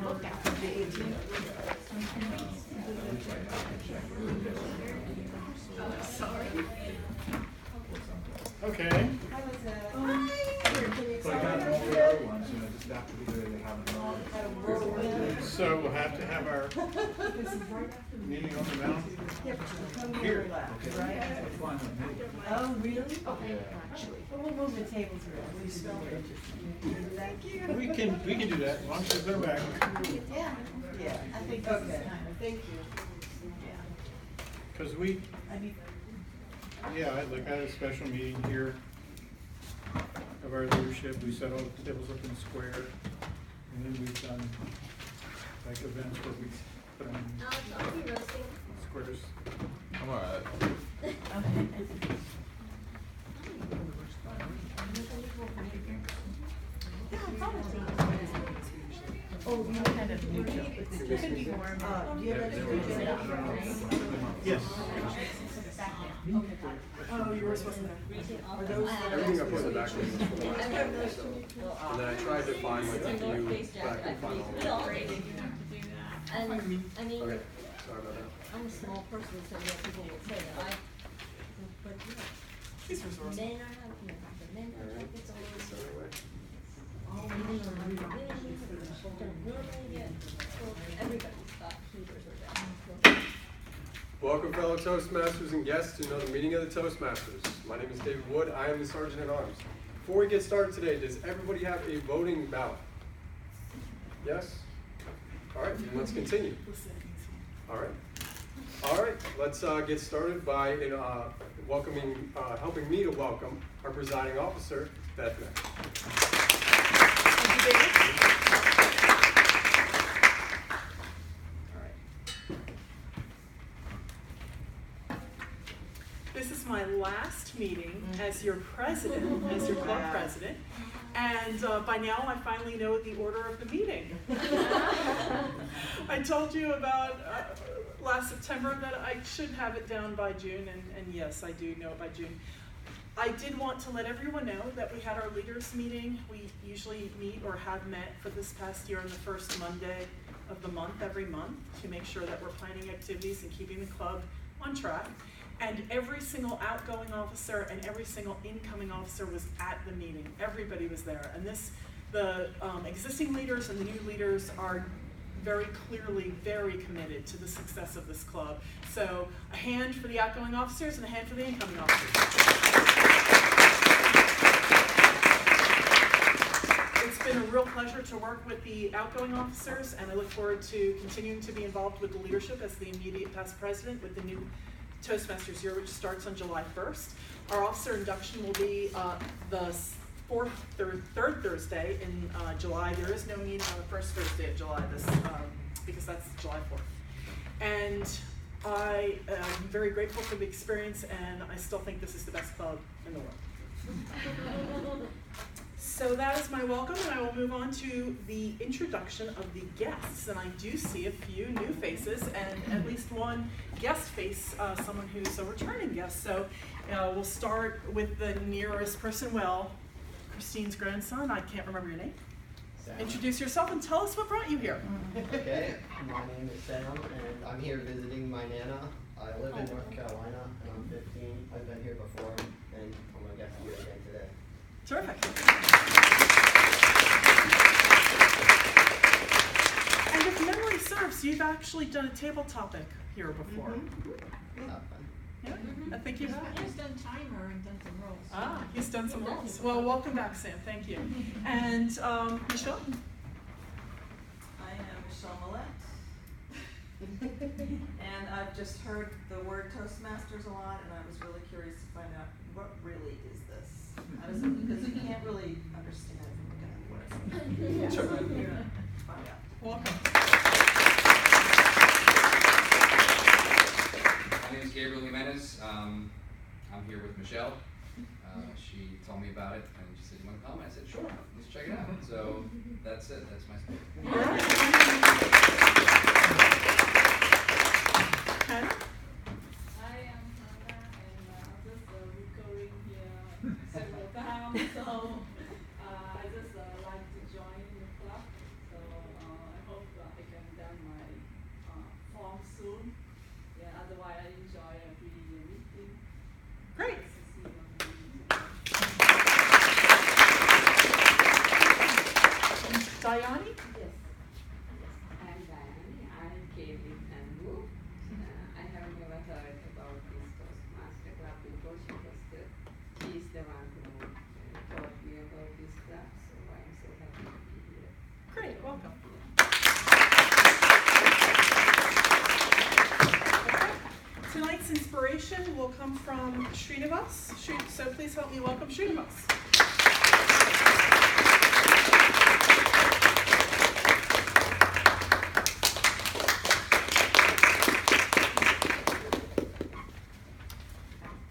look after the 18th. Sorry. Okay. Hi. So I got all the other ones, just after the year they have them all. So we'll have to have our meeting on the mountain here. Right? Oh, really? Okay. Well, we'll move the tables around. Thank you. We can do that, as long as they're back. Yeah. Yeah, I think this is time. Thank you. Yeah. Because I had a special meeting here of our leadership. We set all the tables up in the square, and then we've done like events where we put them in squares. I'm alright. Oh, you kind of neutral. It could be warm. Do you have Yes. Oh, yours wasn't there. Are those? Everything I put in the back was for the last time. And then I tried to find like a few, but I couldn't find all of them. And I mean, Okay, sorry about that. I'm a small person, so yeah, people will say that but He's resourceful. men are not, the men are like it's all don't normally get, everybody's got heaters or that. Welcome, fellow Toastmasters and guests, to another meeting of the Toastmasters. My name is David Wood. I am the Sergeant at Arms. Before we get started today, does everybody have a voting ballot? Yes? All right, then let's continue. All right, let's get started by welcoming, helping me to welcome our presiding officer, Beth Mack. Thank you, David. This is my last meeting as your president, as your club president, and by now I finally know the order of the meeting. I told you about last September that I should have it down by June, and yes, I do know it by June. I did want to let everyone know that we had our leaders meeting. We usually meet or have met for this past year on the first Monday of the month every month to make sure that we're planning activities and keeping the club on track. And every single outgoing officer and every single incoming officer was at the meeting. Everybody was there. And the existing leaders and the new leaders are very clearly very committed to the success of this club. So a hand for the outgoing officers and a hand for the incoming officers. It's been a real pleasure to work with the outgoing officers, and I look forward to continuing to be involved with the leadership as the immediate past president with the new Toastmasters year, which starts on July 1st. Our officer induction will be the third Thursday in July. There is no meeting on the first Thursday of July because that's July 4th. And I am very grateful for the experience, and I still think this is the best club in the world. So that is my welcome, and I will move on to the introduction of the guests. And I do see a few new faces and at least one guest face, someone who's a returning guest. So we'll start with the nearest person. Well, Christine's grandson, I can't remember your name. Sam. Introduce yourself and tell us what brought you here. Okay, my name is Sam, and I'm here visiting my Nana. I live in North Carolina, and I'm 15. I've been here before, and I'm going to get here again today. Terrific. And if memory serves, you've actually done a table topic here before. Yeah, I think you have. He's done timer and done some rolls. Ah, he's done some rolls. Well, welcome back, Sam. Thank you. And Michelle? I am Michelle Millette. And I've just heard the word Toastmasters a lot, and I was really curious to find out what really is this. Because you can't really understand it from looking at the word. So I'm here to find out. Welcome. My name is Gabriel Jimenez. I'm here with Michelle. She told me about it and she said, "You want to come?" I said, "Sure, let's check it out." So that's it. That's my story. Hannah? I am Hannah, and just recurring here several times, so I just like to join the club. So I hope Dayani? Yes. I'm Diane. I came in and moved. I have never heard about this Toastmaster club before. She's the one who taught me about this club, so I'm so happy to be here. Great, welcome. Tonight's inspiration will come from Srinivas. So please help me welcome Srinivas.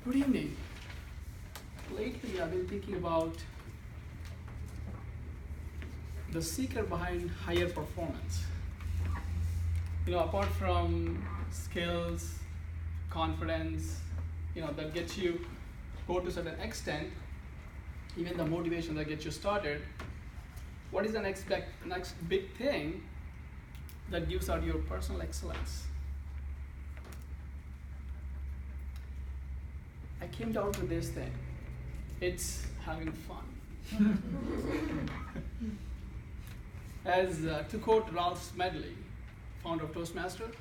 Good evening. Lately, I've been thinking about the secret behind higher performance. Apart from skills, confidence, that gets you go to a certain extent, even the motivation that gets you started, what is the next big thing that gives out your personal excellence? I came down to this thing. It's having fun. As to quote Ralph Smedley, founder of Toastmasters,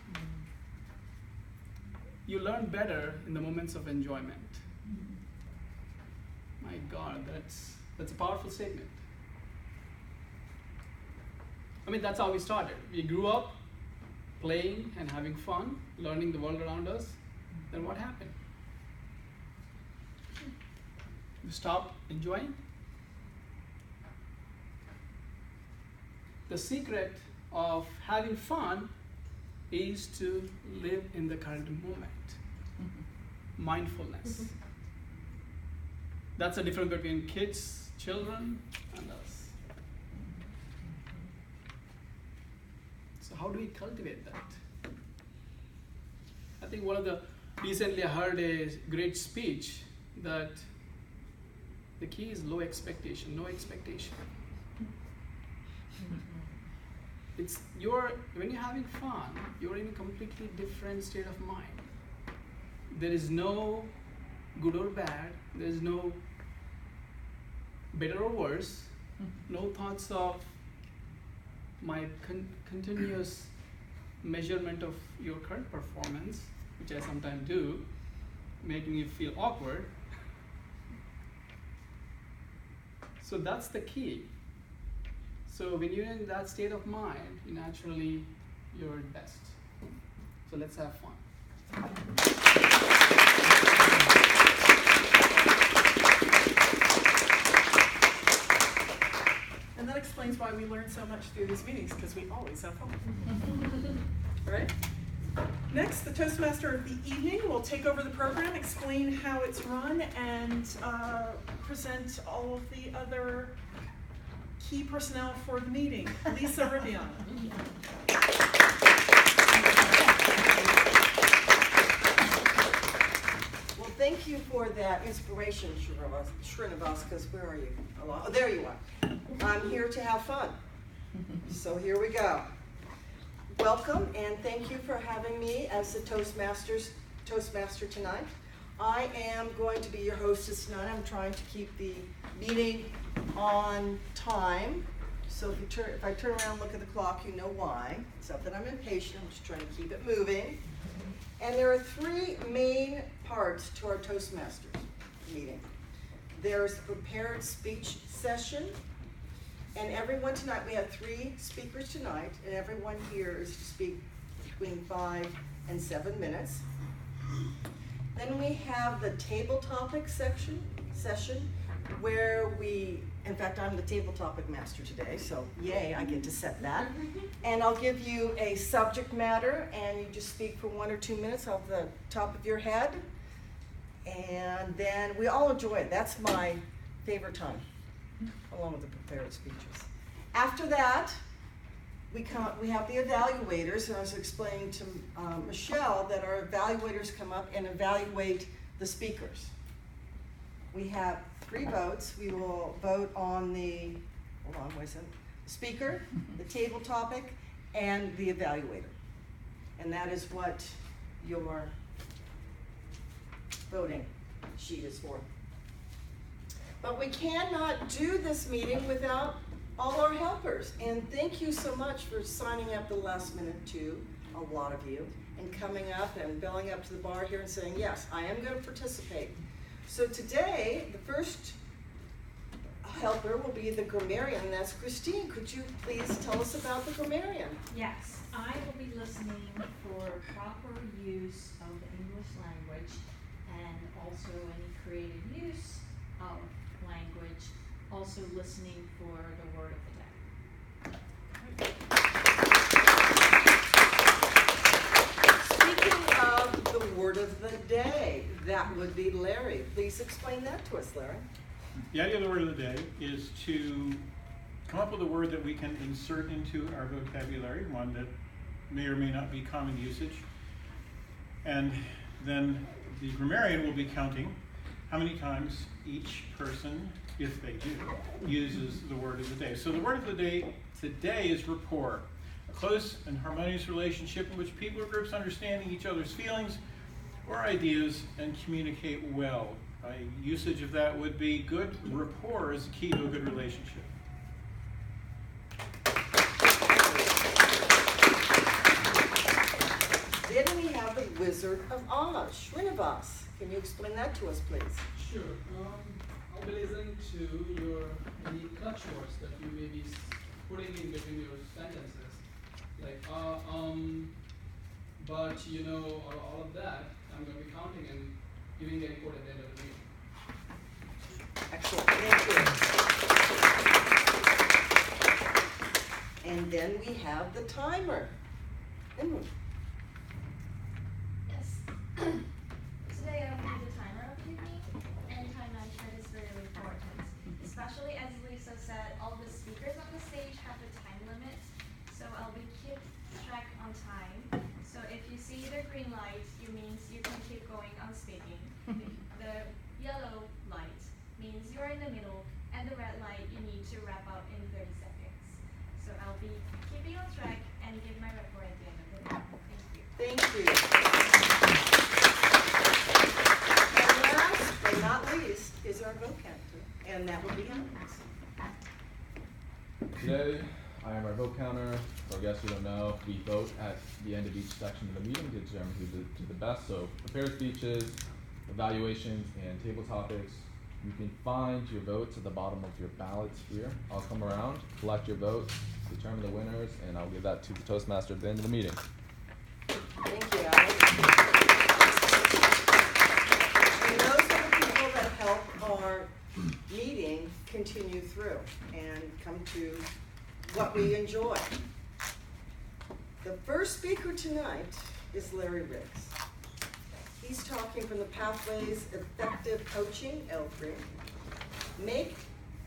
you learn better in the moments of enjoyment. My God, that's a powerful statement. I mean, that's how we started. We grew up playing and having fun, learning the world around us. Then what happened? You stop enjoying. The secret of having fun is to live in the current moment. Mindfulness. That's the difference between kids, children, and us. So how do we cultivate that? I think recently I heard a great speech that the key is low expectation, no expectation. When you're having fun, you're in a completely different state of mind. There is no good or bad, there is no better or worse, no thoughts of my continuous measurement of your current performance, which I sometimes do, making you feel awkward. So that's the key. So when you're in that state of mind, naturally you're at best. So let's have fun. And that explains why we learn so much through these meetings, because we always have fun. All right? Next, the Toastmaster of the evening will take over the program, explain how it's run, and present all of the other key personnel for the meeting. Lisa Riviana. Well, thank you for that inspiration, Srinivas, because where are you? Oh, there you are. I'm here to have fun. So here we go. Welcome, and thank you for having me as the Toastmaster tonight. I am going to be your hostess tonight. I'm trying to keep the meeting on time. So if I turn around and look at the clock, you know why. It's not that I'm impatient, I'm just trying to keep it moving. And there are three main parts to our Toastmasters meeting. There's the prepared speech session, and everyone tonight, we have 3 speakers tonight, and everyone here is to speak between 5 and 7 minutes. Then we have the table topic session, where in fact, I'm the table topic master today, so yay, I get to set that. And I'll give you a subject matter, and you just speak for 1 or 2 minutes off the top of your head. And then we all enjoy it. That's my favorite time, along with the prepared speeches. After that, we have the evaluators, and I was explaining to Michelle that our evaluators come up and evaluate the speakers. We have 3 votes. We will vote on the speaker, the table topic, and the evaluator. And that is what your voting sheet is for. But we cannot do this meeting without all our helpers. And thank you so much for signing up the last minute too, a lot of you, and coming up and belling up to the bar here and saying, yes, I am going to participate. So today, the first helper will be the grammarian, and that's Christine. Could you please tell us about the grammarian? Yes, I will be listening for proper use of the English language and also any creative use of language, also listening for the word of the day. Speaking of the word of the day, that would be Larry. Please explain that to us, Larry. The idea of the word of the day is to come up with a word that we can insert into our vocabulary, one that may or may not be common usage. And then the grammarian will be counting how many times each person, if they do, uses the word of the day. So the word of the day today is rapport, a close and harmonious relationship in which people or groups understanding each other's feelings or ideas and communicate well. A usage of that would be good rapport is the key to a good relationship. Then we have the Wizard of Oz, Srinivas. Can you explain that to us, please? Sure. I'll be listening to your any clutch words that you may be putting in between your sentences, like but you know, or all of that. I'm going to be counting and giving a report at the end of the meeting. Excellent, thank you. And then we have the timer. Yes. Today I will do the timer of evening, and time management is very important. Especially as Lisa said, all the speakers on the stage have a time limit, so I'll be keep track on time. So if you see the green light, it means you can keep going on speaking. The yellow light means you're in the middle, and the red light you need to wrap up in 30 seconds. So I'll be keeping on track and give my report at the end of the day. Thank you. Thank you. And last but not least is our vocabulary, and that will be Alex. Today, I am our vote counter. For guests who don't know, we vote at the end of each section of the meeting to determine who did the best. So prepared speeches, evaluations, and table topics. You can find your votes at the bottom of your ballots here. I'll come around, collect your votes, determine the winners, and I'll give that to the Toastmaster at the end of the meeting. Thank you, Alex. And those are the people that help our meeting continue through and come to what we enjoy. The first speaker tonight is Larry Riggs. He's talking from the Pathways Effective Coaching, L3. Make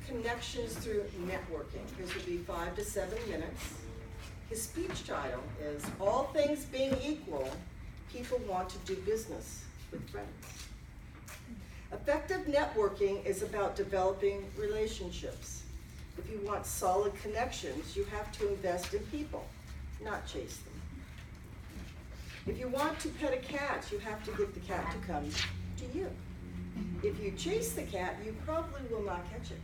connections through networking. This will be 5 to 7 minutes. His speech title is All Things Being Equal, People Want to Do Business with Friends. Effective networking is about developing relationships. If you want solid connections, you have to invest in people, not chase them. If you want to pet a cat, you have to get the cat to come to you. If you chase the cat, you probably will not catch it.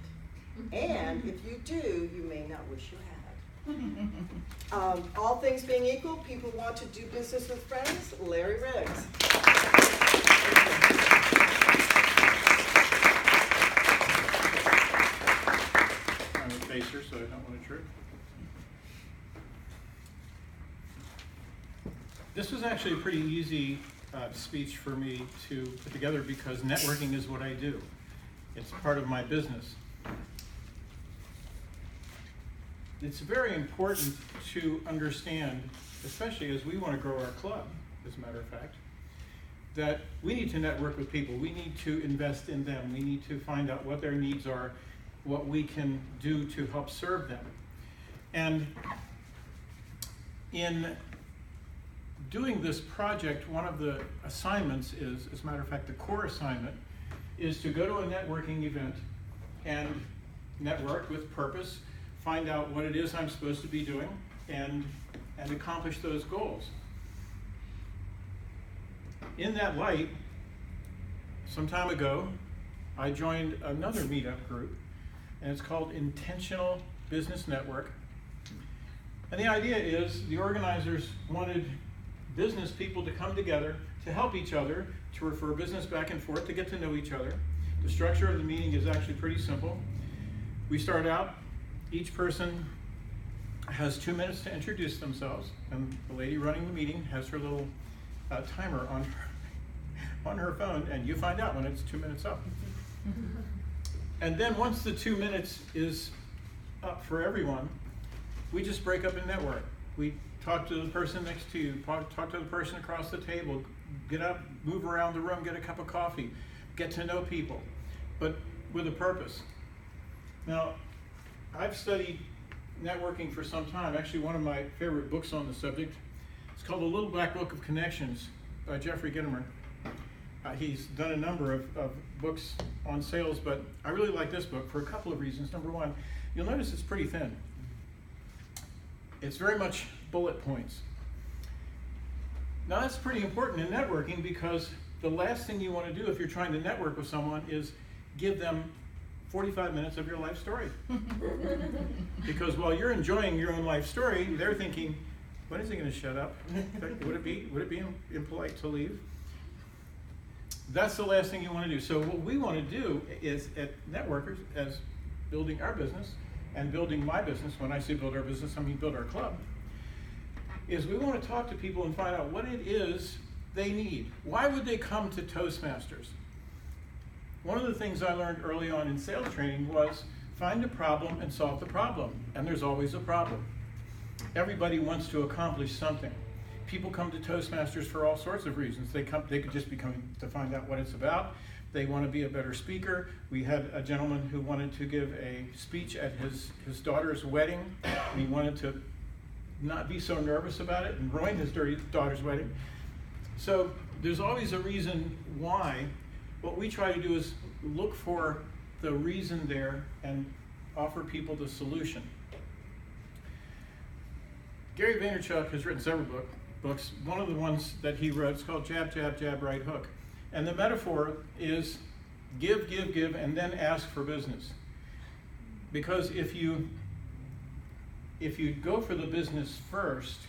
And if you do, you may not wish you had. All things being equal, people want to do business with friends. Larry Riggs. I'm a facer, so I don't want to trip. This was actually a pretty easy speech for me to put together because networking is what I do. It's part of my business. It's very important to understand, especially as we want to grow our club, as a matter of fact, that we need to network with people. We need to invest in them. We need to find out what their needs are, what we can do to help serve them. And in doing this project, one of the assignments is, as a matter of fact, the core assignment is to go to a networking event and network with purpose, find out what it is I'm supposed to be doing, and accomplish those goals. In that light, some time ago, I joined another meetup group, and it's called Intentional business network. And the idea is the organizers wanted business people to come together to help each other, to refer business back and forth, to get to know each other. The structure of the meeting is actually pretty simple. We start out, each person has 2 minutes to introduce themselves, and the lady running the meeting has her little timer on her phone, and you find out when it's 2 minutes up. And then once the 2 minutes is up for everyone, we just break up and network. We talk to the person next to you, talk to the person across the table, get up, move around the room, get a cup of coffee, get to know people, but with a purpose. Now, I've studied networking for some time. Actually, one of my favorite books on the subject, it's called The Little Black Book of Connections by Jeffrey Gitomer. He's done a number of books on sales, but I really like this book for a couple of reasons. Number one, you'll notice it's pretty thin. It's very much bullet points. Now that's pretty important in networking, because the last thing you want to do if you're trying to network with someone is give them 45 minutes of your life story. Because while you're enjoying your own life story, they're thinking, when is he going to shut up? Would it be impolite to leave? That's the last thing you want to do. So what we want to do is, at Networkers, as building our business and building my business, when I say build our business, I mean build our club, is we want to talk to people and find out what it is they need. Why would they come to Toastmasters? One of the things I learned early on in sales training was find a problem and solve the problem. And there's always a problem. Everybody wants to accomplish something. People come to Toastmasters for all sorts of reasons. They could just be coming to find out what it's about. They want to be a better speaker. We had a gentleman who wanted to give a speech at his daughter's wedding. And he wanted to not be so nervous about it and ruin his daughter's wedding. So there's always a reason why. What we try to do is look for the reason there and offer people the solution. Gary Vaynerchuk has written several books. One of the ones that he wrote is called Jab, Jab, Jab, Right Hook. And the metaphor is give, give, give, and then ask for business. Because if you go for the business first,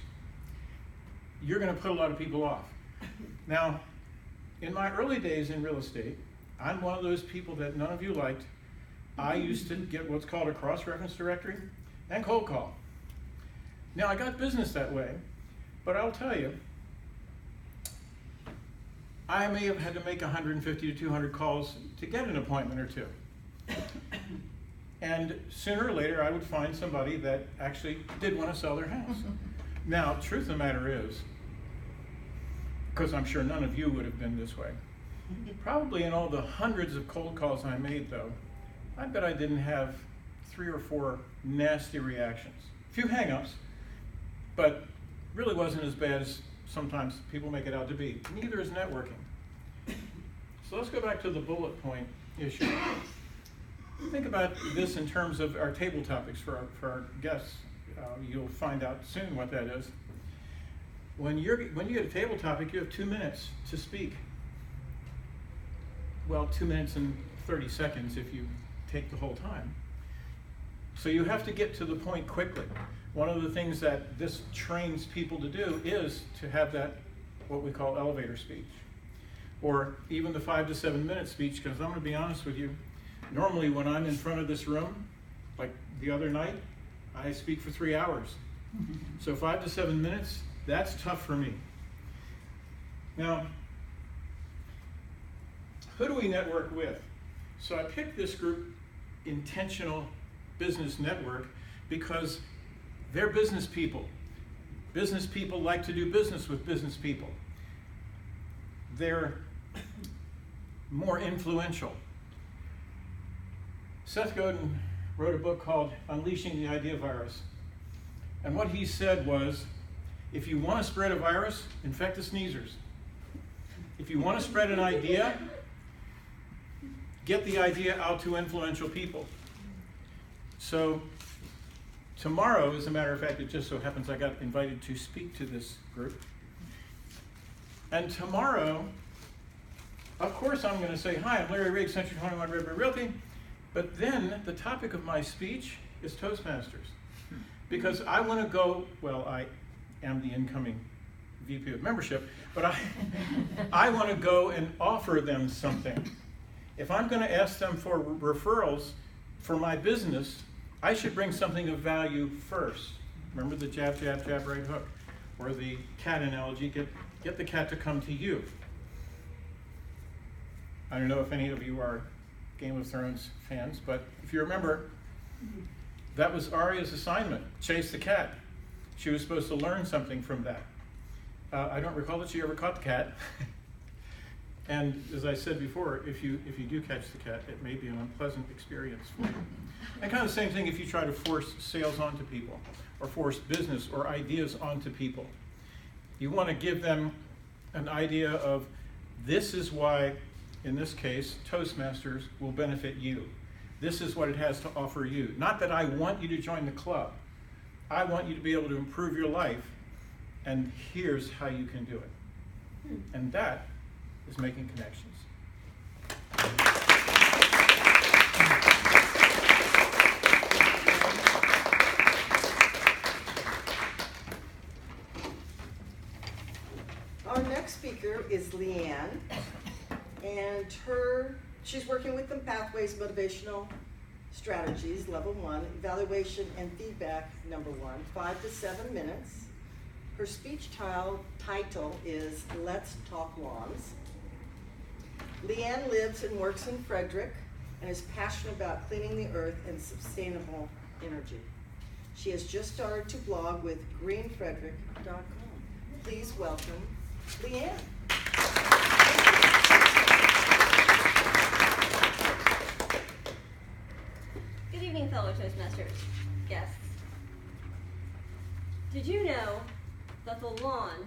you're going to put a lot of people off. Now, in my early days in real estate, I'm one of those people that none of you liked. I used to get what's called a cross-reference directory and cold call. Now, I got business that way, but I'll tell you, I may have had to make 150 to 200 calls to get an appointment or two. And sooner or later, I would find somebody that actually did want to sell their house. Now, truth of the matter is, because I'm sure none of you would have been this way, probably in all the hundreds of cold calls I made, though, I bet I didn't have 3 or 4 nasty reactions. A few hang-ups, but really wasn't as bad as sometimes people make it out to be. Neither is networking. So let's go back to the bullet point issue. Think about this in terms of our table topics for our guests. You'll find out soon what that is. When you get a table topic, you have 2 minutes to speak. Well, 2 minutes and 30 seconds if you take the whole time. So you have to get to the point quickly. One of the things that this trains people to do is to have that, what we call elevator speech. Or even the 5 to 7 minute speech, because I'm going to be honest with you, normally when I'm in front of this room, like the other night, I speak for 3 hours. So 5 to 7 minutes, that's tough for me. Now, who do we network with? So I picked this group, Intentional Business Network, because they're business people. Business people like to do business with business people. They're more influential. Seth Godin wrote a book called Unleashing the Idea Virus. And what he said was, if you want to spread a virus, infect the sneezers. If you want to spread an idea, get the idea out to influential people. So tomorrow, as a matter of fact, it just so happens I got invited to speak to this group. And tomorrow, of course, I'm going to say, hi, I'm Larry Riggs, Century 21 Redbird Realty. But then the topic of my speech is Toastmasters. Because I want to go, well, I am the incoming VP of membership, but I want to go and offer them something. If I'm going to ask them for referrals for my business, I should bring something of value first. Remember the jab, jab, jab, right hook? Or the cat analogy, get the cat to come to you. I don't know if any of you are Game of Thrones fans, but if you remember, that was Arya's assignment, chase the cat. She was supposed to learn something from that. I don't recall that she ever caught the cat. And as I said before, if you do catch the cat, it may be an unpleasant experience for you. And kind of the same thing if you try to force sales onto people, or force business or ideas onto people. You want to give them an idea of, this is why, in this case, Toastmasters will benefit you. This is what it has to offer you. Not that I want you to join the club. I want you to be able to improve your life, and here's how you can do it. And that is making connections. Our next speaker is Leanne, and she's working with the Pathways Motivational Strategies, level 1, evaluation and feedback, number 1, 5 to 7 minutes. Her speech title is Let's Talk Lawns. Leanne lives and works in Frederick and is passionate about cleaning the earth and sustainable energy. She has just started to blog with greenfrederick.com. Please welcome Leanne. Good evening, fellow Toastmasters guests. Did you know that the lawn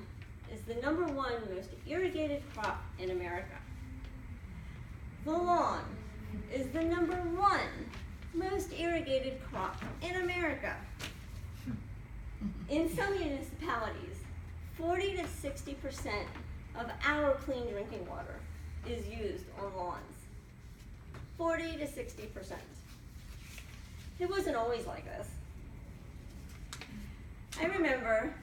is the #1 most irrigated crop in America? The lawn is the #1 most irrigated crop in America. In some municipalities, 40 to 60% of our clean drinking water is used on lawns. 40 to 60%. It wasn't always like this. I remember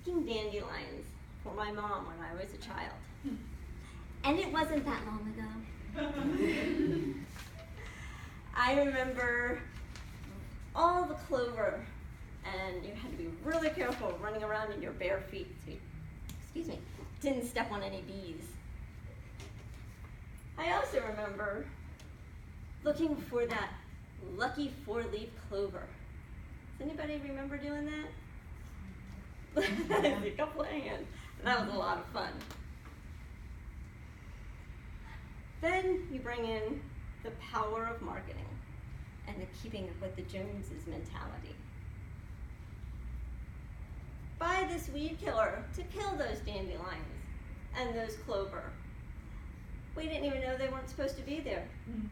picking dandelions for my mom when I was a child. And it wasn't that long ago. I remember all the clover, and you had to be really careful running around in your bare feet so you, didn't step on any bees. I also remember looking for that lucky 4-leaf clover. Does anybody remember doing that? I see a couple of hands. That was a lot of fun. Then you bring in the power of marketing and the keeping up with the Joneses mentality. Buy this weed killer to kill those dandelions and those clover. We didn't even know they weren't supposed to be there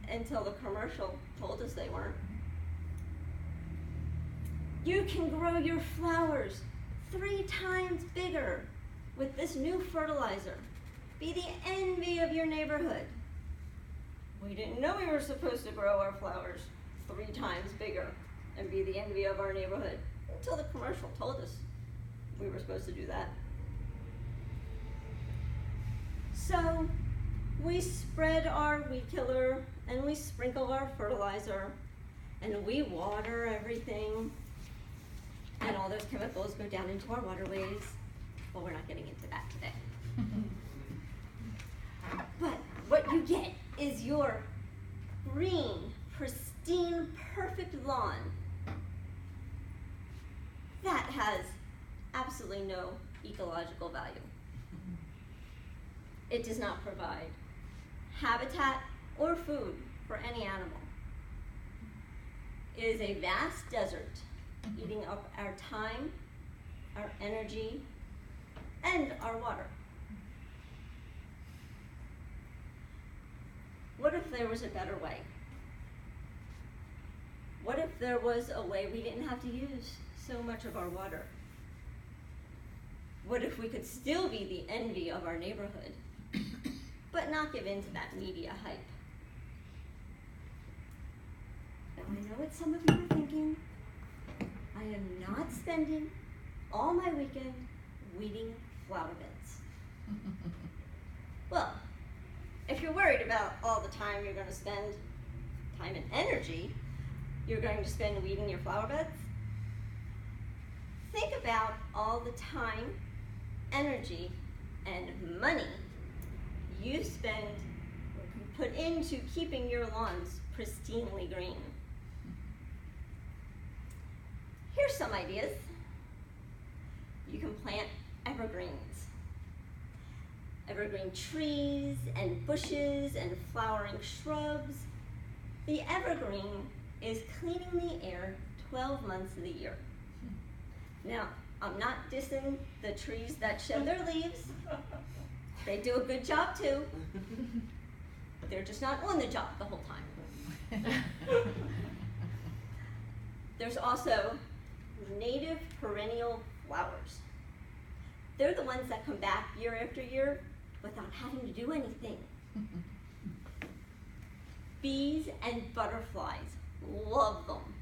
until the commercial told us they weren't. You can grow your flowers 3 times bigger with this new fertilizer. Be the envy of your neighborhood. We didn't know we were supposed to grow our flowers 3 times bigger and be the envy of our neighborhood until the commercial told us we were supposed to do that. So we spread our weed killer and we sprinkle our fertilizer and we water everything, and all those chemicals go down into our waterways, but we're not getting into that today. But what you get is your green, pristine, perfect lawn that has absolutely no ecological value. It does not provide habitat or food for any animal. It is a vast desert eating up our time, our energy, and our water. What if there was a better way? What if there was a way we didn't have to use so much of our water? What if we could still be the envy of our neighborhood, but not give in to that media hype? Now I know what some of you are thinking. I am not spending all my weekend weeding flower beds. Well, if you're worried about all the time you're going to spend, time and energy you're going to spend weeding your flower beds, think about all the time, energy, and money you spend or put into keeping your lawns pristinely green. Here's some ideas. You can plant evergreens. Evergreen trees and bushes and flowering shrubs. The evergreen is cleaning the air 12 months of the year. Now, I'm not dissing the trees that shed their leaves. They do a good job too. They're just not on the job the whole time. There's also native perennial flowers. They're the ones that come back year after year without having to do anything. Bees and butterflies love them.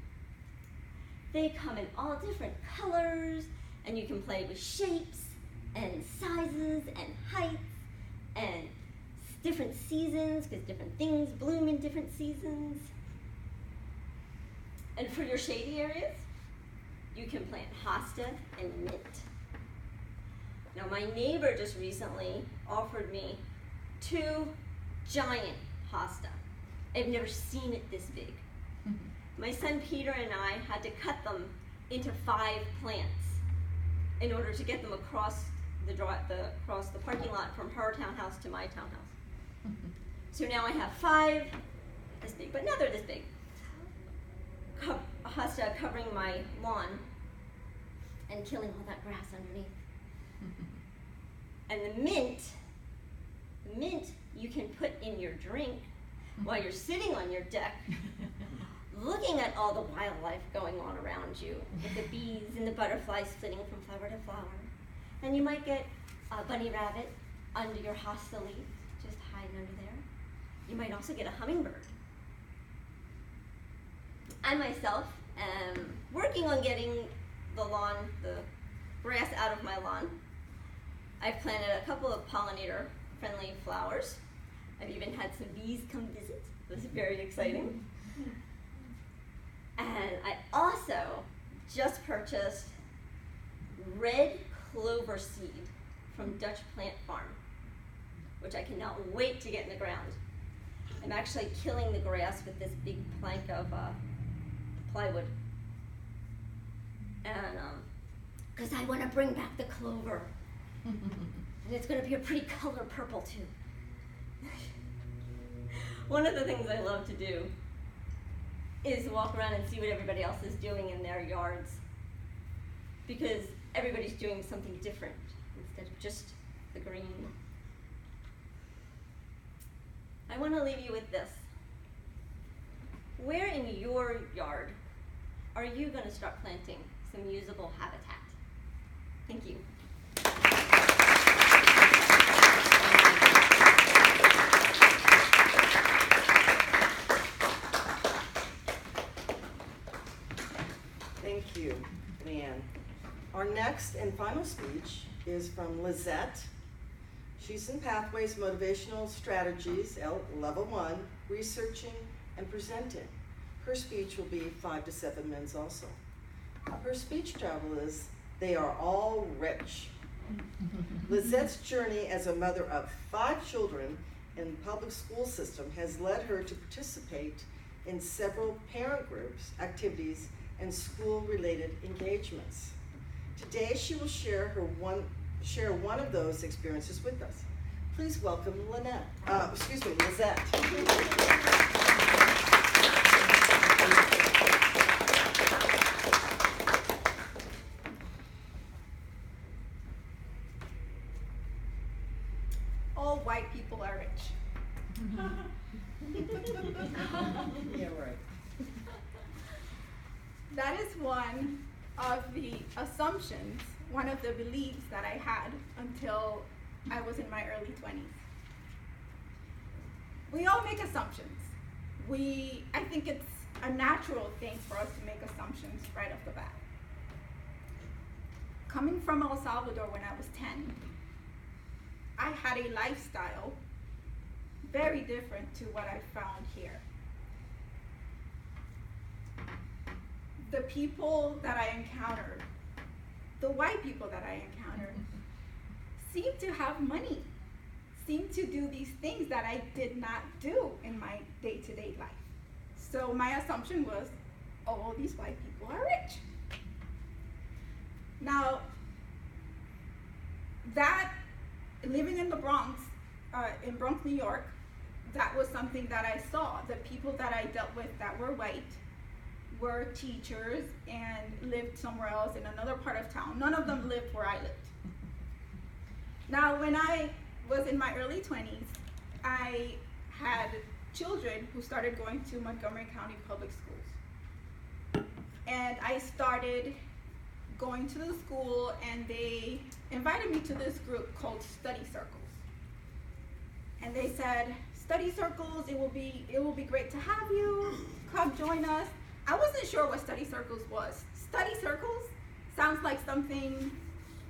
They come in all different colors, and you can play with shapes and sizes and heights and different seasons, because different things bloom in different seasons. And for your shady areas, you can plant hosta and mint. Now, my neighbor just recently offered me 2 giant hosta. I've never seen it this big. My son Peter and I had to cut them into 5 plants in order to get them across the parking lot from her townhouse to my townhouse. So now I have 5 this big, but now they're this big. Hosta covering my lawn and killing all that grass underneath. And the mint you can put in your drink while you're sitting on your deck looking at all the wildlife going on around you, with the bees and the butterflies flitting from flower to flower. And you might get a bunny rabbit under your hosta leaf, just hiding under there. You might also get a hummingbird. I myself am working on getting the grass out of my lawn. I've planted a couple of pollinator-friendly flowers. I've even had some bees come visit. It was very exciting. And I also just purchased red clover seed from Dutch Plant Farm, which I cannot wait to get in the ground. I'm actually killing the grass with this big plank of plywood. And because I want to bring back the clover. And it's going to be a pretty color purple too. One of the things I love to do is walk around and see what everybody else is doing in their yards, because everybody's doing something different instead of just the green. I want to leave you with this. Where in your yard are you going to start planting some usable habitat? Thank you. Thank you, Leanne. Our next and final speech is from Lizette. She's in Pathways Motivational Strategies, Level 1, Researching and Presenting. Her speech will be 5 to 7 minutes also. Her speech title is, They Are All Rich. Lizette's journey as a mother of 5 children in the public school system has led her to participate in several parent groups, activities, and school-related engagements. Today, she will share one of those experiences with us. Please welcome Lizette. All white people are rich. Yeah, right. That is one of the assumptions, one of the beliefs that I had until I was in my early 20s. We all make assumptions. I think it's a natural thing for us to make assumptions right off the bat. coming from El Salvador when I was 10, I had a lifestyle very different to what I found here. The people that I encountered, the white people that I encountered, seemed to have money, seemed to do these things that I did not do in my day-to-day life. So my assumption was, oh, these white people are rich. Now, that, living in the Bronx, in Bronx, New York, that was something that I saw. The people that I dealt with that were white were teachers and lived somewhere else in another part of town. None of them lived where I lived. Now, when I was in my early 20s, I had children who started going to Montgomery County Public Schools. And I started going to the school, and they invited me to this group called study circles. And they said, study circles, it will be great to have you, come join us. I wasn't sure what study circles was. Study circles sounds like something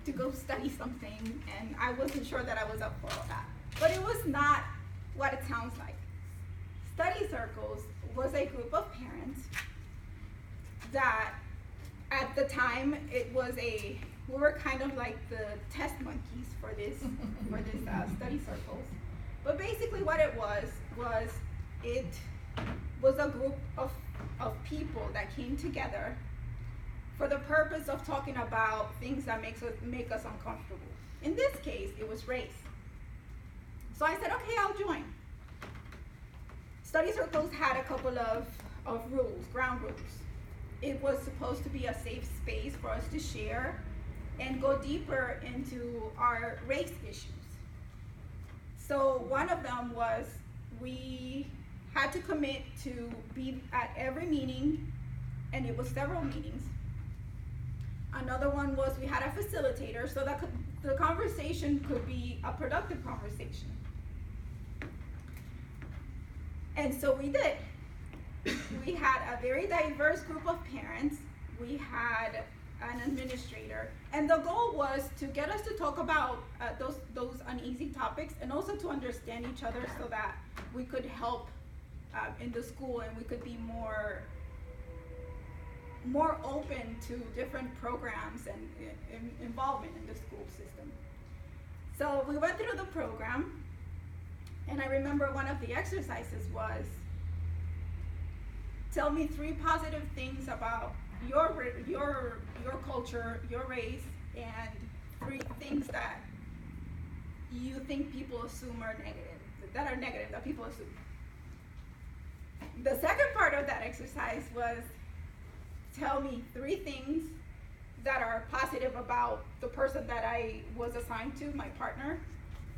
to go study something, and I wasn't sure that I was up for all that. But it was not what it sounds like. Study circles was a group of parents that at the time we were kind of like the test monkeys for this study circles. But basically what it was a group of people that came together for the purpose of talking about things that make us uncomfortable. In this case, it was race. So I said, okay, I'll join. Study circles had a couple of rules, ground rules. It was supposed to be a safe space for us to share and go deeper into our race issues. So one of them was we had to commit to be at every meeting, and it was several meetings. Another one was we had a facilitator so that the conversation could be a productive conversation. And so we did. We had a very diverse group of parents. We had an administrator, and the goal was to get us to talk about those uneasy topics, and also to understand each other so that we could help in the school, and we could be more open to different programs and involvement in the school system. So we went through the program, and I remember one of the exercises was, tell me 3 positive things about your culture, your race, and 3 things that you think people assume are negative, that people assume. The second part of that exercise was, tell me 3 things that are positive about the person that I was assigned to, my partner,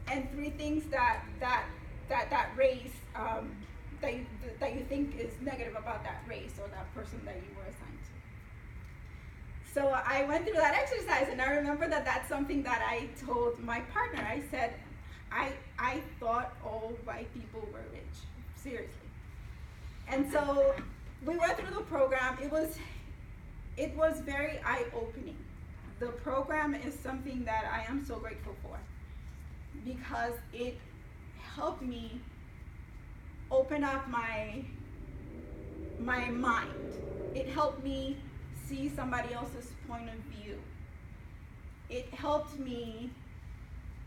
and 3 things that race, that you think is negative about that race or that person that you were assigned to. So I went through that exercise, and I remember that that's something that I told my partner. I said, I thought all white people were rich, seriously. And so we went through the program. It was very eye-opening. The program is something that I am so grateful for, because it helped me open up my mind. It helped me see somebody else's point of view. It helped me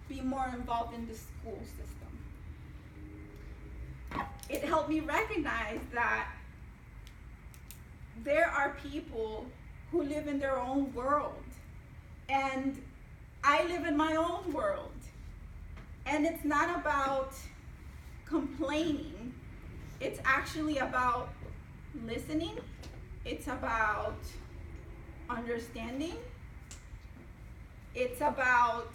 be more involved in the school system. It helped me recognize that there are people who live in their own world, and I live in my own world. And it's not about complaining, it's actually about listening, it's about understanding, it's about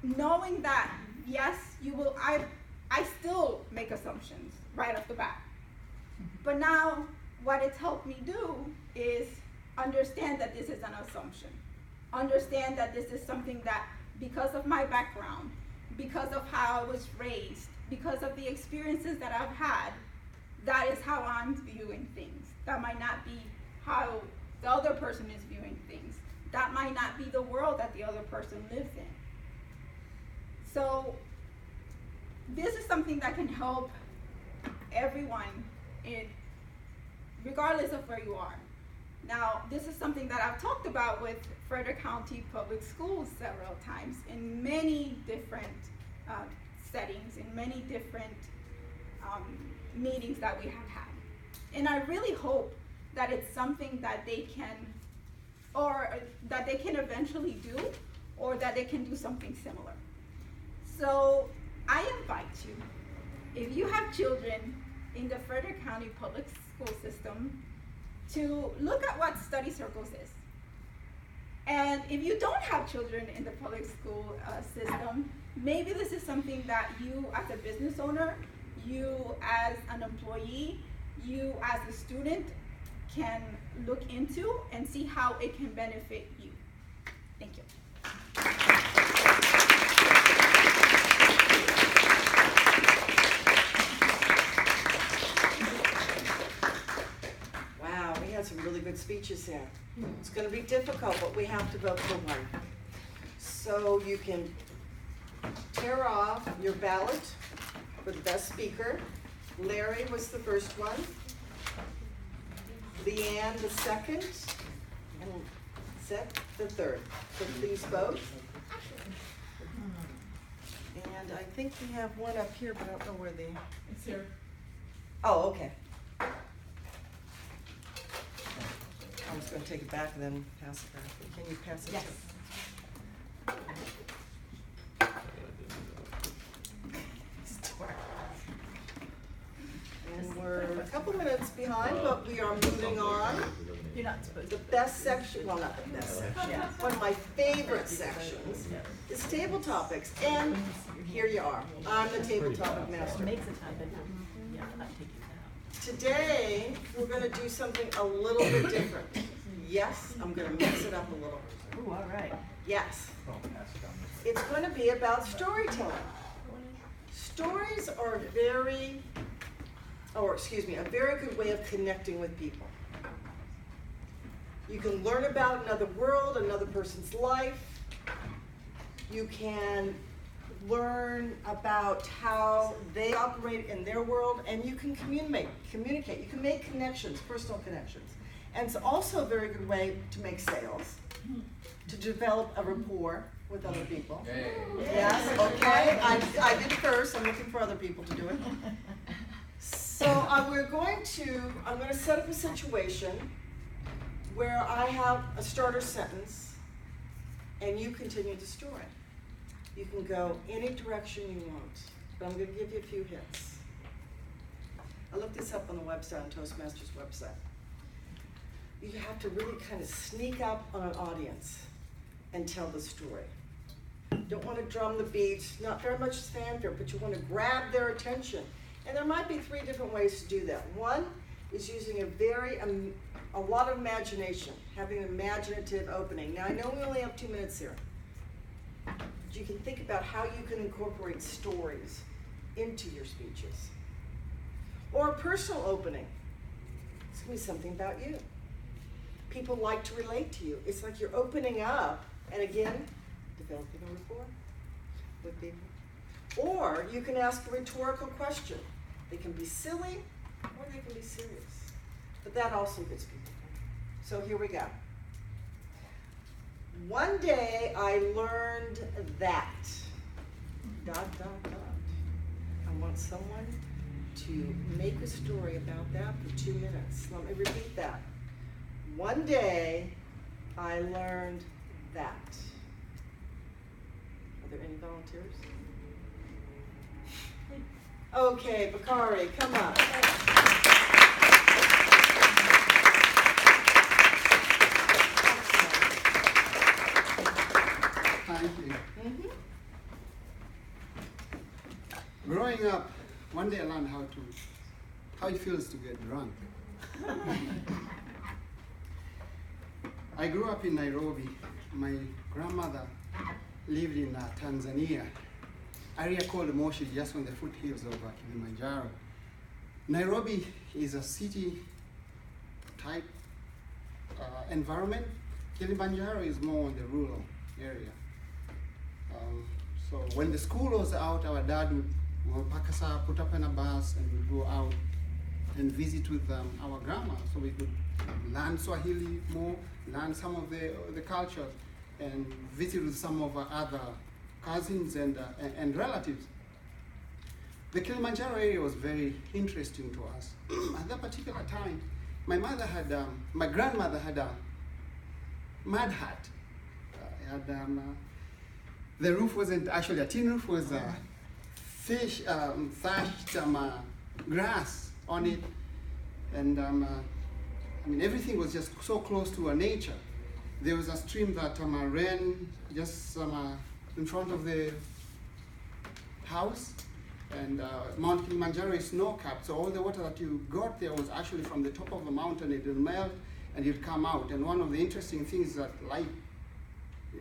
knowing that, yes, I still make assumptions right off the bat. But now, what it's helped me do is understand that this is an assumption. Understand that this is something that, because of my background, because of how I was raised, because of the experiences that I've had, that is how I'm viewing things. That might not be how the other person is viewing things. that might not be the world that the other person lives in. So this is something that can help everyone regardless of where you are. Now, this is something that I've talked about with Frederick County Public Schools several times in many different settings, in many different meetings that we have had. And I really hope that it's something that they can, or that they can eventually do, or that they can do something similar. So I invite you, if you have children in the Frederick County Public School System, to look at what Study Circles is. And if you don't have children in the public school system, maybe this is something that you as a business owner, you as an employee, you as a student can look into and see how it can benefit you. Thank you. Wow, we had some really good speeches here. It's going to be difficult, but we have to vote for one. So you can tear off your ballot for the best speaker. Larry was the first one, Leanne the second, and Seth the third. So please vote. And I think we have one up here, but I don't know where the... It's here. Oh, okay. I was going to take it back and then pass it back. Can you pass it? Yes. And we're a couple minutes behind, but we are moving on. You're not supposed The to. best section, well, not the best section, Yeah. one of my favorite sections is table topics. And here you are. I'm the table topic master. Makes it happen. Yeah, I'll take you now. Today, we're going to do something a little bit different. Yes, I'm going to mix it up a little. Ooh, all right. Yes. It's going to be about storytelling. Stories are a very good way of connecting with people. You can learn about another world, another person's life. You can learn about how they operate in their world, and you can communicate. You can make connections, personal connections. And it's also a very good way to make sales, to develop a rapport with other people. Yay. Yes, okay, I did first, I'm looking for other people to do it. So I'm going to set up a situation where I have a starter sentence and you continue the story. You can go any direction you want, but I'm going to give you a few hints. I looked this up on the website, on Toastmasters website. You have to really kind of sneak up on an audience and tell the story. You don't want to drum the beats, not very much fanfare, but you want to grab their attention. And there might be 3 different ways to do that. One is using a lot of imagination, having an imaginative opening. Now I know we only have 2 minutes here. But you can think about how you can incorporate stories into your speeches. Or a personal opening. It's going to be something about you. People like to relate to you. It's like you're opening up, and again, developing a rapport with people. Or you can ask a rhetorical question. They can be silly, or they can be serious. But that also gets people. So here we go. One day I learned that. ... I want someone to make a story about that for 2 minutes. Let me repeat that. One day I learned that. Are there any volunteers? Okay, Bakari, come on. Thank you. Growing up, one day I learned how it feels to get drunk. I grew up in Nairobi. My grandmother lived in Tanzania, area called Moshi, just on the foothills of Kilimanjaro. Nairobi is a city type environment, Kilimanjaro is more in the rural area. So when the school was out, our dad would pack us up, put up in a bus, and we'd go out and visit with our grandma, so we could learn Swahili more, learn some of the culture, and visit with some of our other cousins and relatives. The Kilimanjaro area was very interesting to us. At that particular time, my grandmother had a mud hut. The roof wasn't actually a tin roof, was thatched grass on it, and I mean, everything was just so close to nature. There was a stream that ran just in front of the house, and Mount Kilimanjaro is snow-capped, so all the water that you got there was actually from the top of the mountain. It would melt and it would come out. And one of the interesting things is that, like,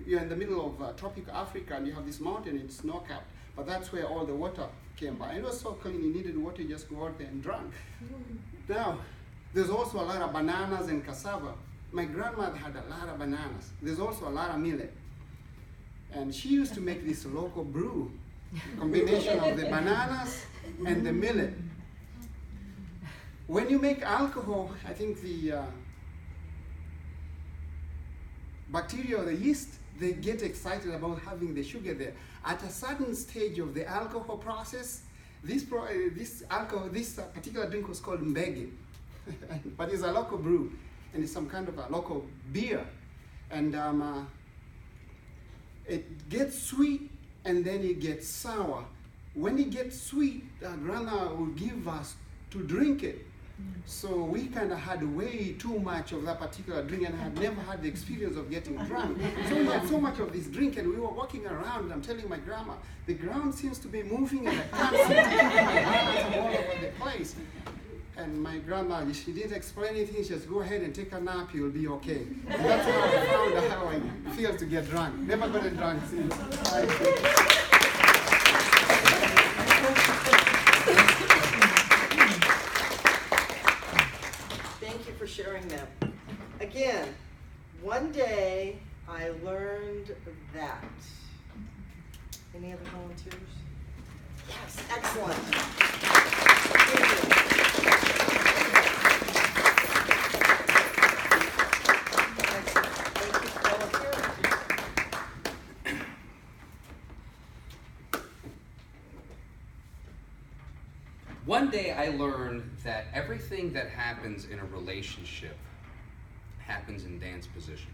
you're in the middle of tropical Africa and you have this mountain, it's snow-capped, but that's where all the water came by. And it was so clean, you needed water, you just go out there and drank. Now, there's also a lot of bananas and cassava. My grandmother had a lot of bananas. There's also a lot of millet. And she used to make this local brew, combination of the bananas and the millet. When you make alcohol, I think the bacteria or the yeast, they get excited about having the sugar there. At a certain stage of the alcohol process, this particular drink was called mbege, but it's a local brew, and it's some kind of a local beer. And it gets sweet, and then it gets sour. When it gets sweet, grandma will give us to drink it. So we kind of had way too much of that particular drink, and I had never had the experience of getting drunk. So we had so much of this drink, and we were walking around, and I'm telling my grandma, the ground seems to be moving, and I can't seem to keep my balance all over the place. And my grandma, she didn't explain anything, she just go ahead and take a nap, you'll be okay. And that's how I found out how I feel to get drunk. Never gotten drunk since. Thank you for sharing them. Again, one day I learned that. Any other volunteers? Yes, excellent. Thank you. One day I learned that everything that happens in a relationship happens in dance position.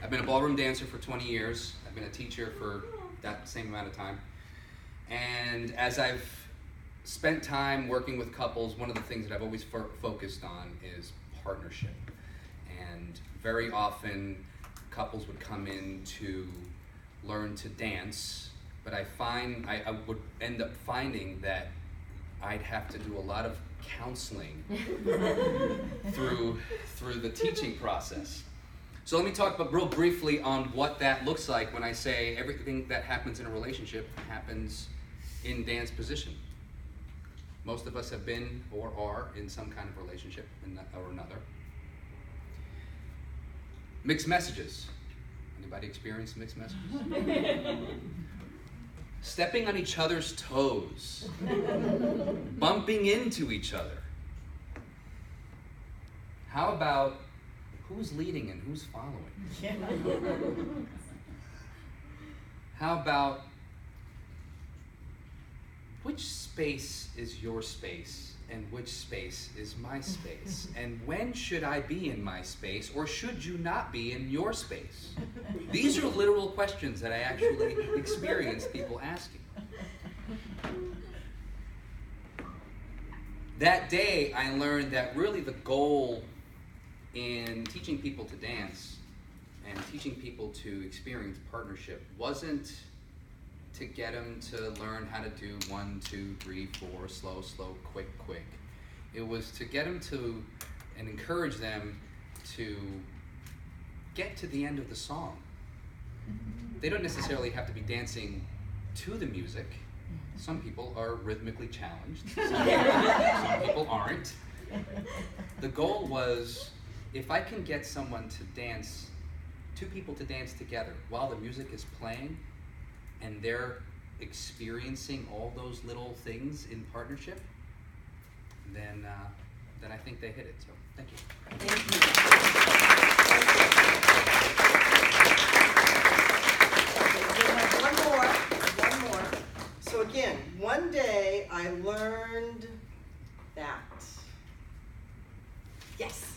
I've been a ballroom dancer for 20 years. I've been a teacher for that same amount of time. And as I've spent time working with couples, one of the things that I've always focused on is partnership. And very often couples would come in to learn to dance, but I would end up finding that I'd have to do a lot of counseling through the teaching process. So let me talk about real briefly on what that looks like when I say everything that happens in a relationship happens in dance position. Most of us have been or are in some kind of relationship or another. Mixed messages. Anybody experience mixed messages? Stepping on each other's toes, bumping into each other. How about who's leading and who's following? How about which space is your space and which space is my space? And when should I be in my space, or should you not be in your space? These are literal questions that I actually experience people asking. That day, I learned that really the goal in teaching people to dance and teaching people to experience partnership wasn't to get them to learn how to do 1, 2, 3, 4, slow, slow, quick, quick. It was to get them to and encourage them to get to the end of the song. They don't necessarily have to be dancing to the music. Some people are rhythmically challenged. Some people aren't. The goal was if I can get someone to dance, two people to dance together while the music is playing, and they're experiencing all those little things in partnership, then I think they hit it. So thank you. Thank you. Okay, we have one more. So again, one day I learned that. Yes.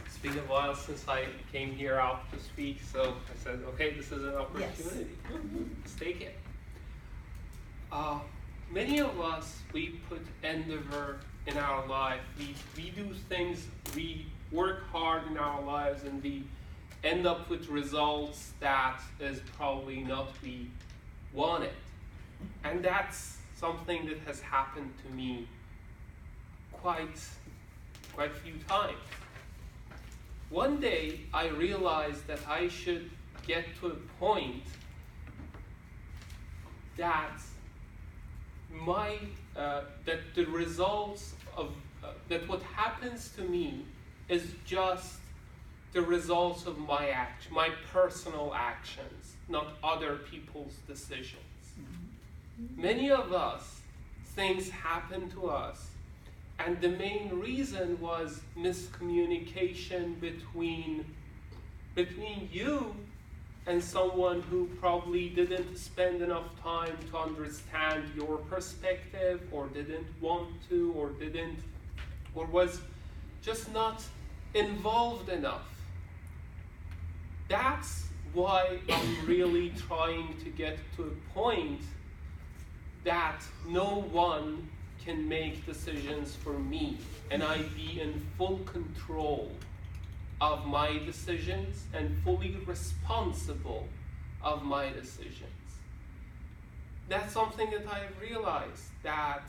It's been a while since I came here out to speak, so I said, okay, this is an opportunity. Let's take it. Many of us, we put endeavor in our life. We do things, we work hard in our lives, and we end up with results that is probably not we wanted. And that's something that has happened to me quite a few times. One day I realized that I should get to a point that that the results of that what happens to me is just the results of my personal actions, not other people's decisions. Many of us, things happen to us, and the main reason was miscommunication between you and someone who probably didn't spend enough time to understand your perspective, or didn't want to, or was just not involved enough. That's why I'm really trying to get to a point that no one can make decisions for me, and I be in full control of my decisions and fully responsible of my decisions. That's something that I've realized, that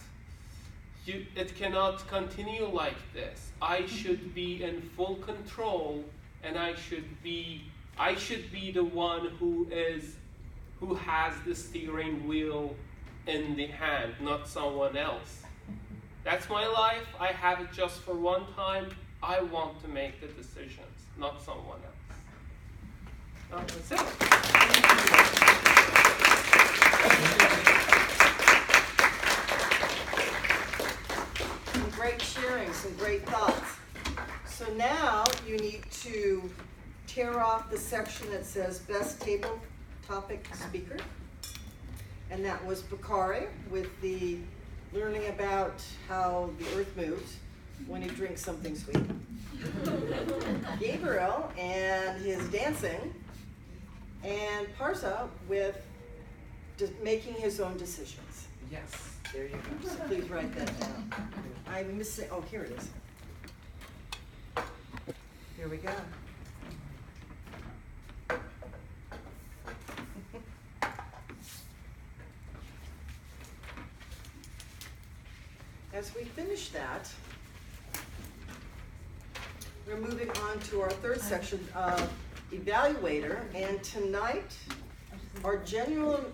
it cannot continue like this. I should be in full control, and I should be the one who has the steering wheel in the hand, not someone else. That's my life. I have it just for one time. I want to make the decisions, not someone else. That's it. Some great sharing, some great thoughts. So now you need to tear off the section that says best table topic speaker. And that was Bakari with the learning about how the earth moves when you drink something sweet. Gabriel and his dancing, and Parsa with making his own decisions. Yes, there you go. So please write that down. I'm missing, oh, here it is. Here we go. As we finish that, we're moving on to our third section of evaluator, and tonight our general,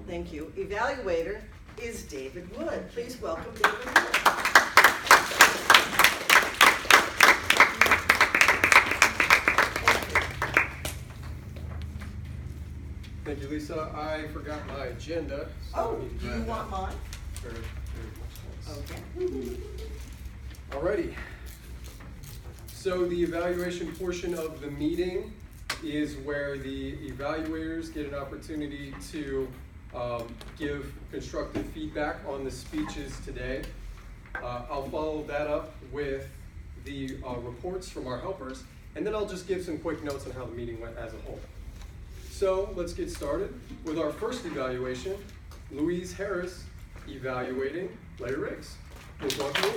thank you, evaluator is David Wood. Please welcome David Wood. Thank you, Lisa. I forgot my agenda. So Oh, do you want mine? Very much. Okay. Alrighty. So the evaluation portion of the meeting is where the evaluators get an opportunity to give constructive feedback on the speeches today. I'll follow that up with the reports from our helpers, and then I'll just give some quick notes on how the meeting went as a whole. So let's get started with our first evaluation. Louise Harris evaluating Larry Riggs. Please welcome Louise.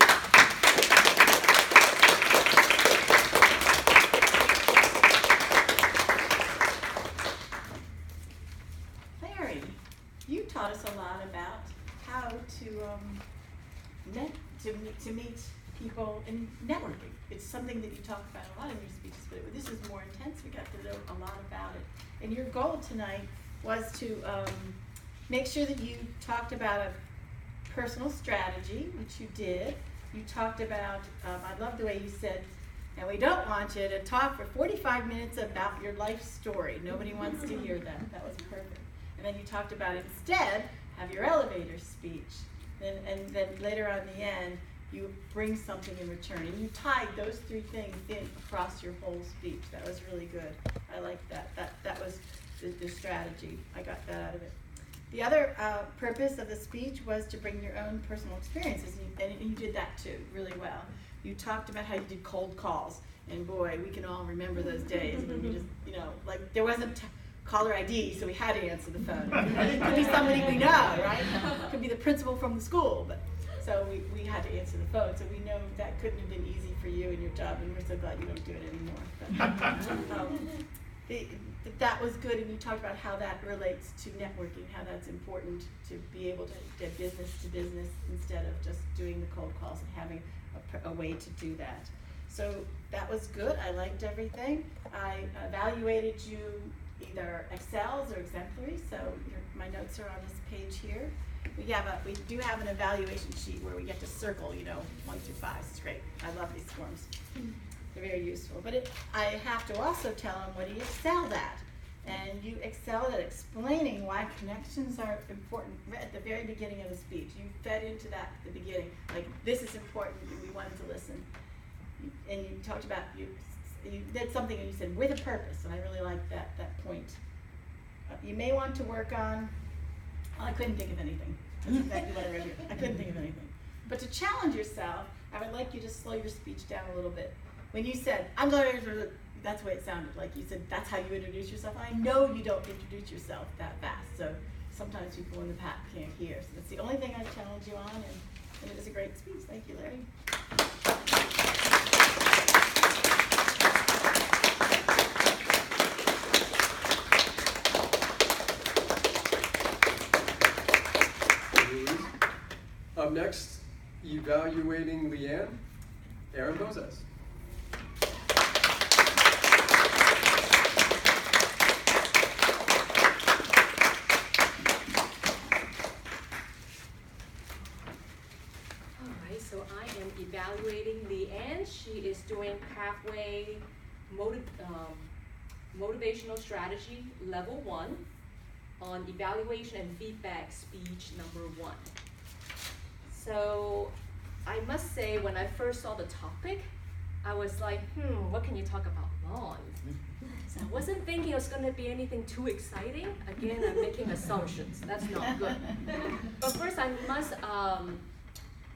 Larry, you taught us a lot about how to meet people in networking. It's something that you talk about a lot in your speeches, but this is more intense. We got to know a lot about it. And your goal tonight was to make sure that you talked about a personal strategy, which you did. You talked about, I love the way you said, and we don't want you to talk for 45 minutes about your life story. Nobody wants to hear that. That was perfect. And then you talked about instead, have your elevator speech. And then later on in the end, you bring something in return. And you tied those three things in across your whole speech. That was really good. I liked that. That was the strategy. I got that out of it. The other purpose of the speech was to bring your own personal experiences, and you did that too, really well. You talked about how you did cold calls, and boy, we can all remember those days when we just, like there wasn't caller ID, so we had to answer the phone. It could be somebody we know, right? It could be the principal from the school, but so we had to answer the phone. So we know that couldn't have been easy for you and your job, and we're so glad you don't do it anymore. But, that was good, and you talked about how that relates to networking, how that's important to be able to get business to business instead of just doing the cold calls and having a way to do that. So that was good. I liked everything. I evaluated you either excels or exemplary, so my notes are on this page here. We do have an evaluation sheet where we get to circle, 1 through 5. It's great. I love these forms. They're very useful. But I have to also tell them what he excelled at. And you excelled at explaining why connections are important at the very beginning of the speech. You fed into that at the beginning. Like, this is important, and we wanted to listen. And you talked about, you did something and you said, with a purpose. And I really liked that point. You may want to work on, I couldn't think of anything. That's exactly what I wrote here. I couldn't think of anything. But to challenge yourself, I would like you to slow your speech down a little bit. When you said, I'm going to, that's the way it sounded. Like you said, that's how you introduce yourself. I know you don't introduce yourself that fast. So sometimes people in the pack can't hear. So that's the only thing I challenge you on. And it was a great speech. Thank you, Larry. Up next, evaluating Leanne, Aaron Bozes. So I am evaluating Leanne. She is doing Pathway Motivational Strategy Level 1 on Evaluation and Feedback Speech number 1. So I must say, when I first saw the topic, I was like, what can you talk about lawns? So I wasn't thinking it was going to be anything too exciting. Again, I'm making assumptions. That's not good. But first, I must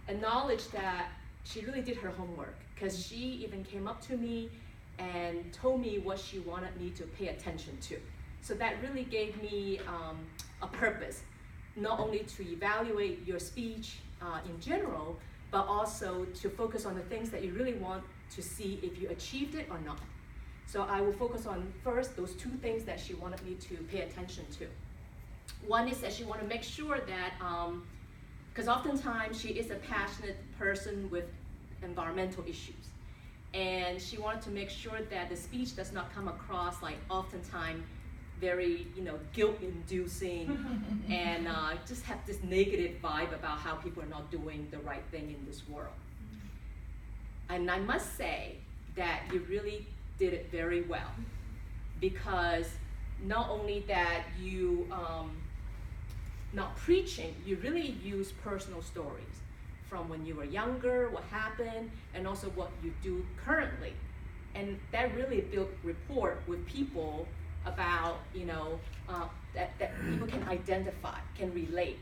acknowledge that she really did her homework, because she even came up to me and told me what she wanted me to pay attention to. So that really gave me a purpose, not only to evaluate your speech in general, but also to focus on the things that you really want to see if you achieved it or not. So I will focus on first those 2 things that she wanted me to pay attention to. One is that she wanted to make sure that because oftentimes she is a passionate person with environmental issues. And she wanted to make sure that the speech does not come across like oftentimes very, guilt-inducing and just have this negative vibe about how people are not doing the right thing in this world. And I must say that you really did it very well, because not only that you not preaching, you really use personal stories from when you were younger, what happened, and also what you do currently. And that really built rapport with people about, that people can identify, can relate.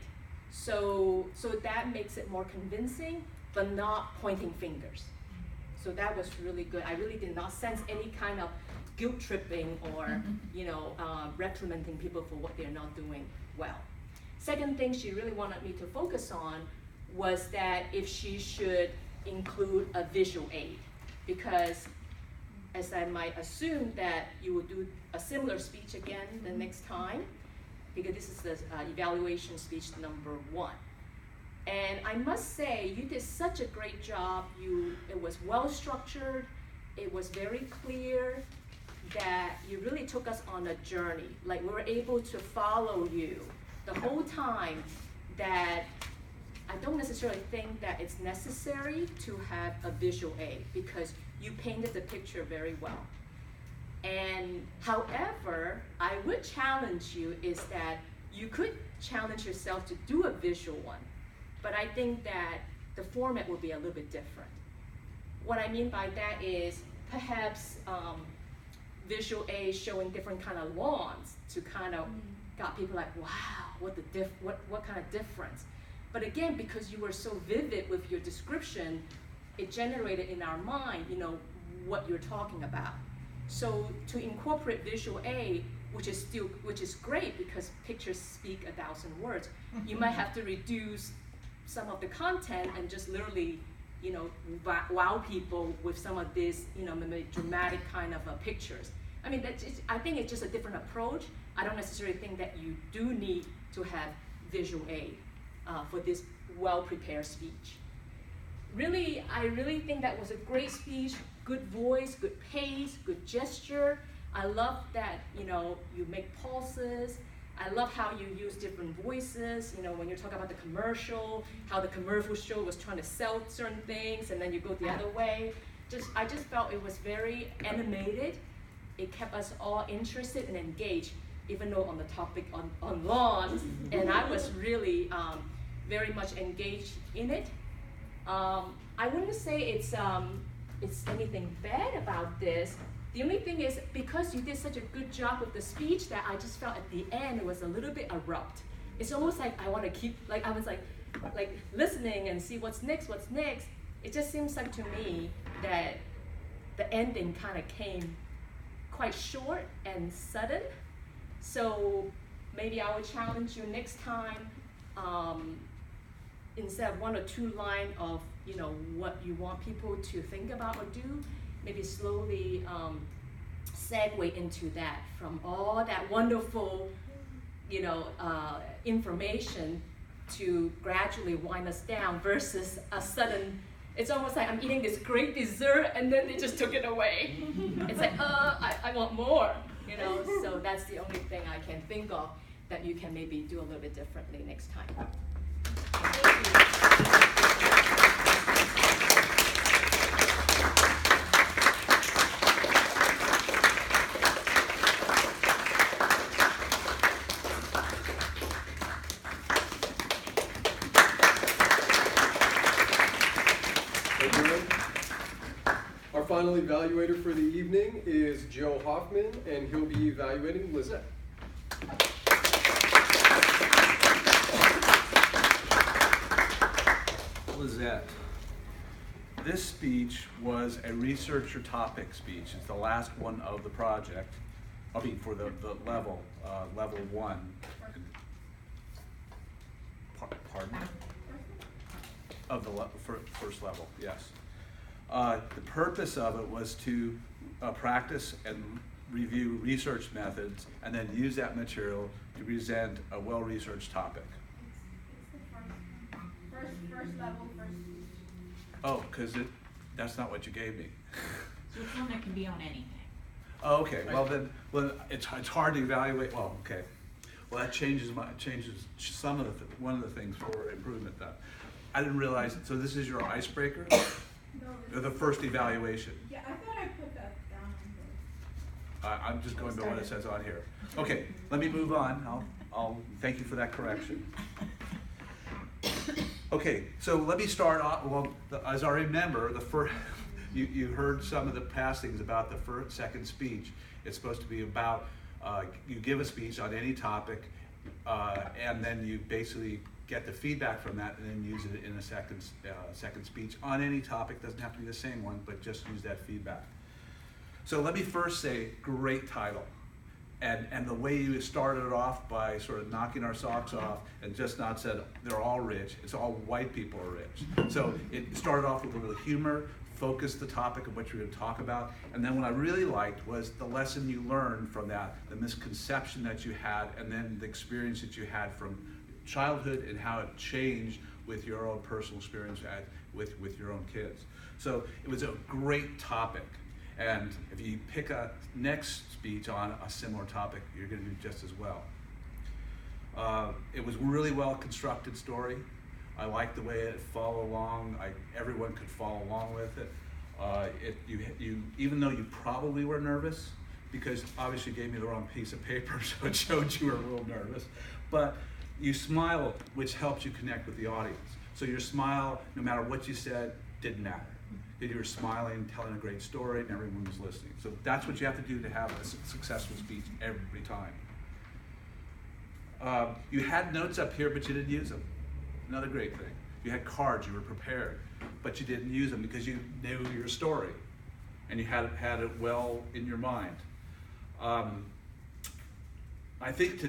So that makes it more convincing, but not pointing fingers. So that was really good. I really did not sense any kind of guilt tripping or, reprimanding people for what they're not doing well. Second thing she really wanted me to focus on was that if she should include a visual aid, because as I might assume that you will do a similar speech again the next time, because this is the evaluation speech number 1. And I must say, you did such a great job. It was well structured, it was very clear, that you really took us on a journey. Like, we were able to follow you the whole time. That I don't necessarily think that it's necessary to have a visual aid, because you painted the picture very well. And however, I would challenge you is that you could challenge yourself to do a visual one, but I think that the format will be a little bit different. What I mean by that is perhaps visual aids showing different kind of lawns to kind of got people like, wow, what kind of difference. But again, because you were so vivid with your description, it generated in our mind, what you're talking about. So to incorporate visual aid, which is great because pictures speak 1,000 words, you might have to reduce some of the content and just literally, wow people with some of this, maybe dramatic kind of pictures. I mean, I think it's just a different approach. I don't necessarily think that you do need to have visual aid for this well-prepared speech. Really, I really think that was a great speech, good voice, good pace, good gesture. I love that, you make pauses. I love how you use different voices, when you're talking about the commercial, how the commercial show was trying to sell certain things, and then you go the other way. I just felt it was very animated. It kept us all interested and engaged, even though on the topic on lawns, and I was really very much engaged in it. I wouldn't say it's anything bad about this. The only thing is, because you did such a good job with the speech, that I just felt at the end it was a little bit abrupt. It's almost like I want to keep, I was like listening and see what's next. It just seems like to me that the ending kind of came quite short and sudden. So maybe I would challenge you next time, instead of 1 or 2 lines of what you want people to think about or do, maybe slowly segue into that, from all that wonderful information, to gradually wind us down, versus a sudden, it's almost like I'm eating this great dessert and then they just took it away. It's like, I want more, so that's the only thing I can think of that you can maybe do a little bit differently next time. Our final evaluator for the evening is Joe Hoffman, and he'll be evaluating Lizette. Lizette, this speech was a researcher topic speech. It's the last one of the project. I mean, for the level 1. Pardon? Of the first level, yes. The purpose of it was to practice and review research methods, and then use that material to present a well-researched topic. First level, first speech. Oh, because that's not what you gave me. So it's one that can be on anything. Oh, okay. Well, it's hard to evaluate. Well, okay. Well, that changes some of one of the things for improvement. That I didn't realize. So this is your icebreaker, or the first evaluation. Yeah, I thought I put that down. I'm just going by what it says on here. Okay, let me move on. I'll thank you for that correction. Okay, so let me start off. Well, as I remember, you heard some of the past things about the second speech. It's supposed to be about you give a speech on any topic, and then you basically get the feedback from that, and then use it in a second speech on any topic. Doesn't have to be the same one, but just use that feedback. So let me first say, great title. And the way you started it off by sort of knocking our socks off and just not said they're all rich, it's all white people are rich. So it started off with a little humor, focused the topic of what you're going to talk about, and then what I really liked was the lesson you learned from that, the misconception that you had, and then the experience that you had from childhood and how it changed with your own personal experience with your own kids. So it was a great topic. And if you pick a next speech on a similar topic, you're going to do just as well. It was really well constructed story. I liked the way it followed along. Everyone could follow along with it. Even though you probably were nervous, because obviously you gave me the wrong piece of paper, so it showed you were a little nervous, but you smiled, which helps you connect with the audience. So your smile, no matter what you said, didn't matter. You were smiling, telling a great story, and everyone was listening. So that's what you have to do to have a successful speech every time. You had notes up here, but you didn't use them. Another great thing. You had cards, you were prepared, but you didn't use them because you knew your story, and you had it well in your mind. I think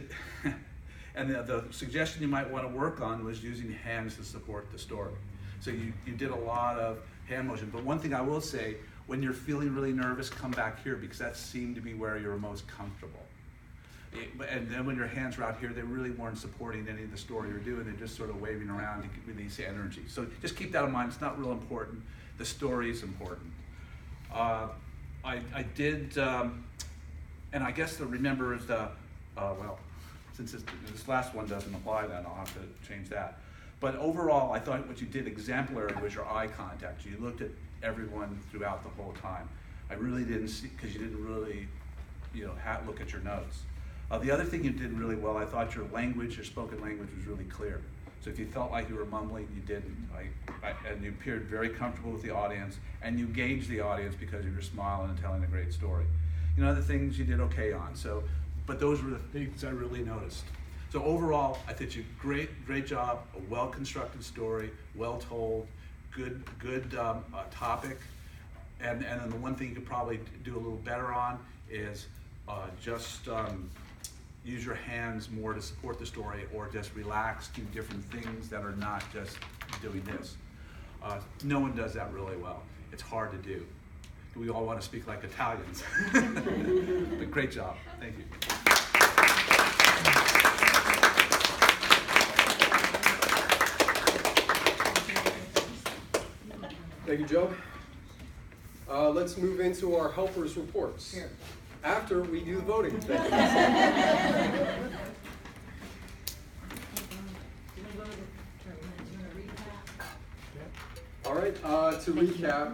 and the suggestion you might want to work on was using hands to support the story. So you did a lot of hand motion, but one thing I will say, when you're feeling really nervous, come back here because that seemed to be where you're most comfortable. And then when your hands were out here, they really weren't supporting any of the story you're doing, they're just sort of waving around to release energy. So just keep that in mind, it's not real important, the story is important. I did, and I guess to remember is well, since this last one doesn't apply then, I'll have to change that. But overall, I thought what you did exemplary was your eye contact. You looked at everyone throughout the whole time. I really didn't see, because you didn't really, look at your notes. The other thing you did really well, I thought your language, your spoken language was really clear. So if you felt like you were mumbling, you didn't. And you appeared very comfortable with the audience, and you gauged the audience because of your smile and telling a great story. Other things you did okay on. But those were the things I really noticed. So overall, I think you did a great job, a well-constructed story, well told, good topic. And then the one thing you could probably do a little better on is just use your hands more to support the story, or just relax, do different things that are not just doing this. No one does that really well. It's hard to do. We all want to speak like Italians. But great job. Thank you. Thank you, Joe. Let's move into our helpers reports. After we do the voting. Thank you. All right, to recap,